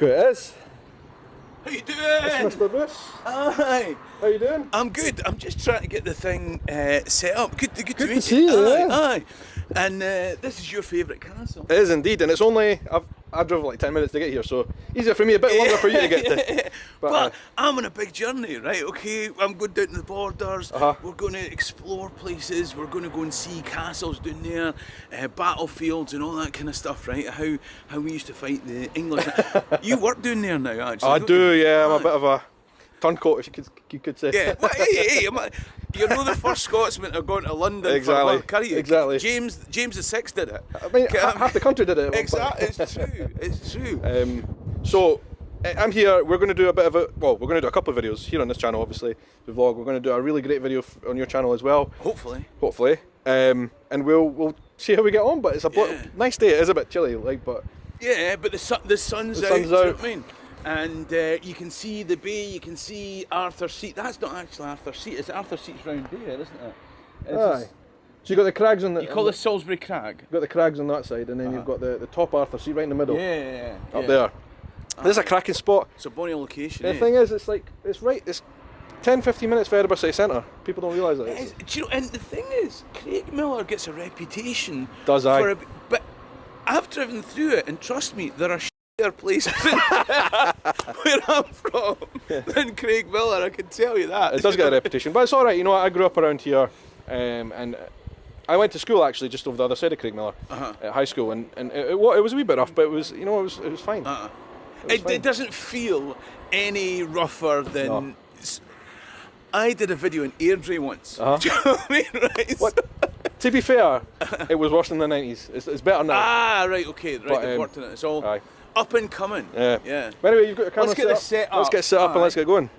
who it is. How you doing? It's Mr. Bruce. Hi. How you doing? I'm good. I'm just trying to get the thing set up. Good to Good meet to see you. Aye, Yeah. aye. And this is your favourite castle. It is indeed, and it's only I drove like 10 minutes to get here, so easier for me, a bit longer for you to get to. But I'm on a big journey, right? Okay, I'm going down to the borders. Uh-huh. We're going to explore places. We're going to go and see castles down there, battlefields and all that kind of stuff, right? How we used to fight the English. You work down there now, actually. I do, yeah. I'm Aye. a bit of a turncoat, if you could say. Yeah, well, hey, you're not the first Scotsman to have gone to London Exactly. for work, are you? Exactly. James VI did it. I mean, half the country did it at one point. Exactly, it's true. So I'm here. We're going to do a bit of we're going to do a couple of videos here on this channel, obviously, the vlog. We're going to do a really great video on your channel as well. Hopefully. And we'll see how we get on. But it's a nice day. It is a bit chilly, but Yeah, but the sun's out. Do you know what I mean? And you can see the bay, you can see Arthur's Seat. That's not actually Arthur's Seat, it's Arthur's Seat's round here, isn't it? aye. So you got the crags on the. You call this Salisbury Crag? You've got the crags on that side, and then you've got the top Arthur Seat right in the middle. Yeah. Up there. This is a cracking spot. It's a bonny location. The thing is, it's 10-15 minutes for Edinburgh City Centre. People don't realise that. Do you know, and the thing is, Craigmillar gets a reputation. Does I? But I've driven through it, and trust me, there are shittier places where I'm from than Craigmillar, I can tell you that. It does get a reputation, but it's all right. You know, I grew up around here, and I went to school actually just over the other side of Craigmillar at high school, and it was a wee bit rough, but it was fine. It doesn't feel any rougher than. No. I did a video in Airdrie once. Do you know what I mean? Right? To be fair, it was worse than the 90s. It's better now. Ah, right, okay, right. But, They've worked on it. It's all aye. up and coming. Yeah. But anyway, you've got your camera Let's get this set up. Let's get set up and let's get going.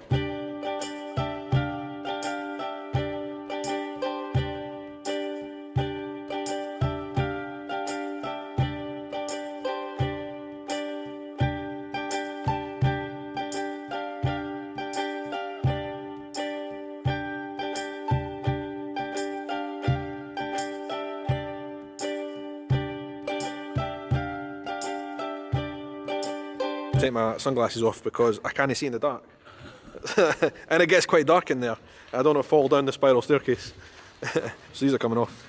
Take my sunglasses off because I can't see in the dark. And it gets quite dark in there. I don't want to fall down the spiral staircase. So these are coming off.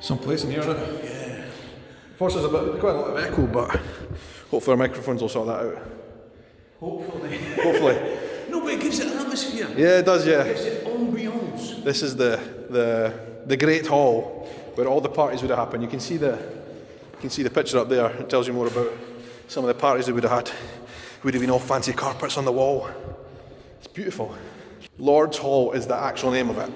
Some place in here, isn't it? Yeah. Force there's quite a lot of echo, but hopefully our microphones will sort that out. Hopefully. No, but it gives it atmosphere. Yeah, it does, yeah. It gives it ambiance. This is the Great Hall where all the parties would have happened. You can see the picture up there. It tells you more about some of the parties they would have had. Would have been all fancy carpets on the wall. It's beautiful. Lord's Hall is the actual name of it.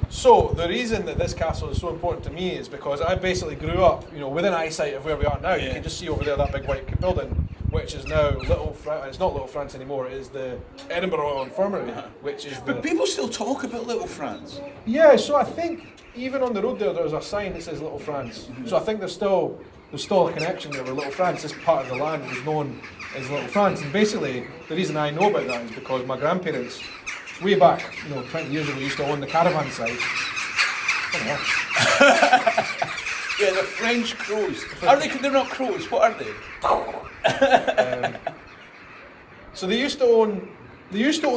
So the reason that this castle is so important to me is because I basically grew up, within eyesight of where we are now. You can just see over there that big white building, which is now Little France. It's not Little France anymore. It is the Edinburgh Royal Infirmary, which is. But people still talk about Little France. Yeah, so I think even on the road there's a sign that says Little France. So I think there's still a connection there with Little France. This part of the land was known as Little France, and basically the reason I know about that is because my grandparents, way back, 20 years ago, used to own the caravan site. Yeah, the French crows. Are they? They're not crows. What are they? So they used to own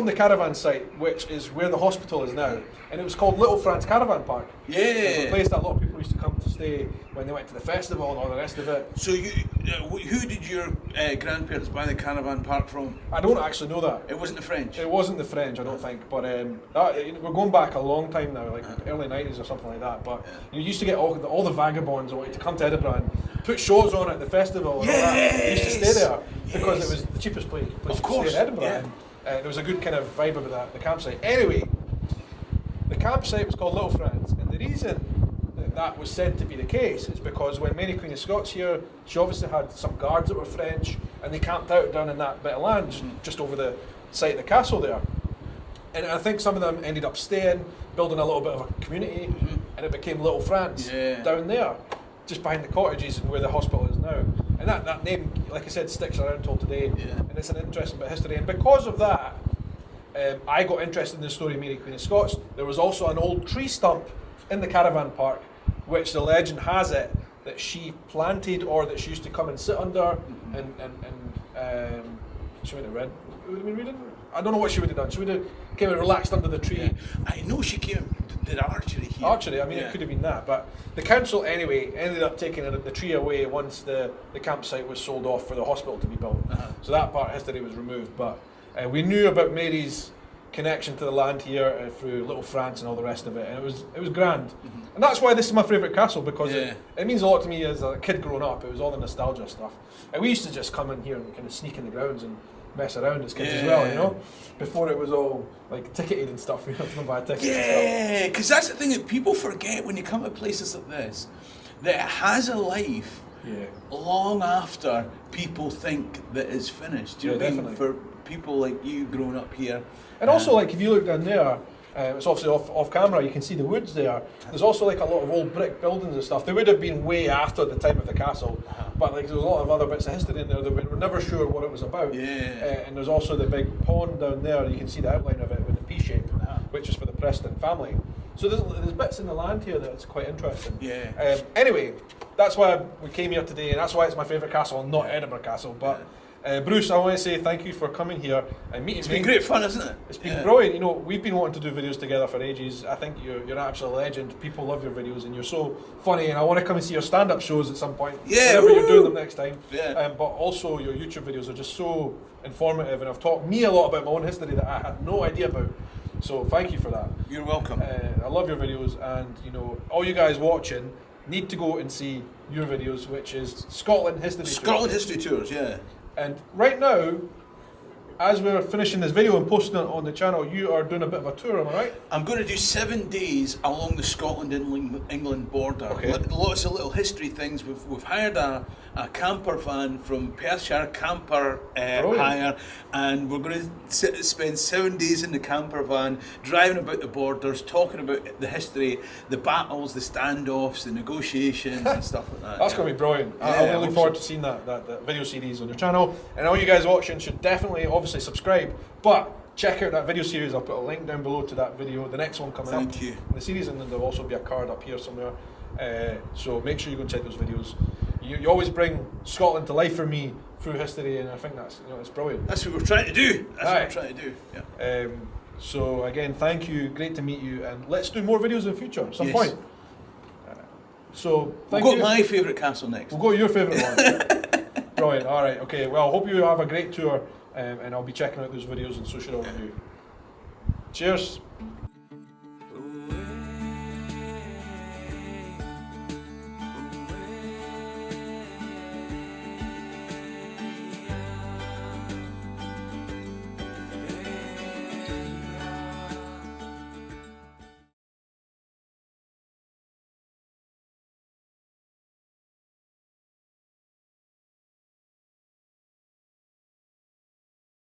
the caravan site, which is where the hospital is now, and it was called Little France Caravan Park. Yeah. It was a place that a lot of people used to come to stay when they went to the festival and all the rest of it. So who did your grandparents buy the caravan park from? I don't actually know that. It wasn't the French. It wasn't the French, I don't think. But we're going back a long time now, like early 90s or something like that. But you used to get all the vagabonds wanted to come to Edinburgh and put shows on at the festival and all that. They used to stay there because it was the cheapest place Of to course, stay in Edinburgh. yeah. And there was a good kind of vibe about that, the campsite. Anyway, the campsite was called Little France, and the reason that was said to be the case is because when Mary Queen of Scots here, she obviously had some guards that were French, and they camped out down in that bit of land just over the site of the castle there. And I think some of them ended up staying, building a little bit of a community, and it became Little France down there, just behind the cottages and where the hospital is now. And that name, like I said, sticks around till today, and it's an interesting bit of history. And because of that, I got interested in the story of Mary Queen of Scots. There was also an old tree stump in the caravan park, which the legend has it that she planted or that she used to come and sit under, and she would have read. Would have been reading? I don't know what she would have done. She would have came and relaxed under the tree. I know she came did archery here. Archery, I mean, it could have been that. But the council, anyway, ended up taking the tree away once the campsite was sold off for the hospital to be built. So that part of history was removed. But we knew about Mary's connection to the land here through Little France and all the rest of it, and it was grand. And that's why this is my favourite castle, because it means a lot to me as a kid growing up. It was all the nostalgia stuff. And we used to just come in here and kind of sneak in the grounds and mess around as kids as well, you know, before it was all like ticketed and stuff. We had to go buy tickets. Yeah, because that's the thing that people forget when you come to places like this, that it has a life long after people think that it's finished. Do you know what I mean? For people like you growing up here. And also, like, if you look down there, it's obviously off camera, you can see the woods there. There's also like a lot of old brick buildings and stuff. They would have been way after the time of the castle, but like there's a lot of other bits of history in there that we're never sure what it was about. And there's also the big pond down there, you can see the outline of it with the P shape, which is for the Preston family. So there's bits in the land here that's quite interesting. Anyway, that's why we came here today, and that's why it's my favourite castle, not Edinburgh Castle. But Bruce, I want to say thank you for coming here and meeting me. It's been great fun, isn't it? It's been brilliant. You know, we've been wanting to do videos together for ages. I think you're an absolute legend. People love your videos, and you're so funny. And I want to come and see your stand-up shows at some point. Whenever you're doing them next time. But also your YouTube videos are just so informative, and have taught me a lot about my own history that I had no idea about. So thank you for that. You're welcome. I love your videos, and you know, all you guys watching need to go and see your videos, which is Scotland History Tours, yeah. And right now, as we're finishing this video and posting it on the channel, you are doing a bit of a tour, am I right? I'm going to do 7 days along the Scotland-England border. Lots of little history things. We've hired a camper van from Perthshire Camper Hire, and we're going to spend 7 days in the camper van, driving about the borders, talking about the history, the battles, the standoffs, the negotiations and stuff like that. That's going to be brilliant. I'm really looking forward to seeing that video series on your channel. And all you guys watching should definitely, obviously, subscribe. But check out that video series. I'll put a link down below to that video. The next one coming up. Thank you. The series, and then there'll also be a card up here somewhere. So make sure you go and check those videos. You always bring Scotland to life for me through history, and I think that's it's brilliant. That's what we're trying to do. Yeah. So again, thank you. Great to meet you, and let's do more videos in the future at some point. So thank you. We'll go to my favourite castle next. We'll go to your favourite one. Brilliant. All right. Okay. Well, I hope you have a great tour, and I'll be checking out those videos, and so should all of you. Cheers.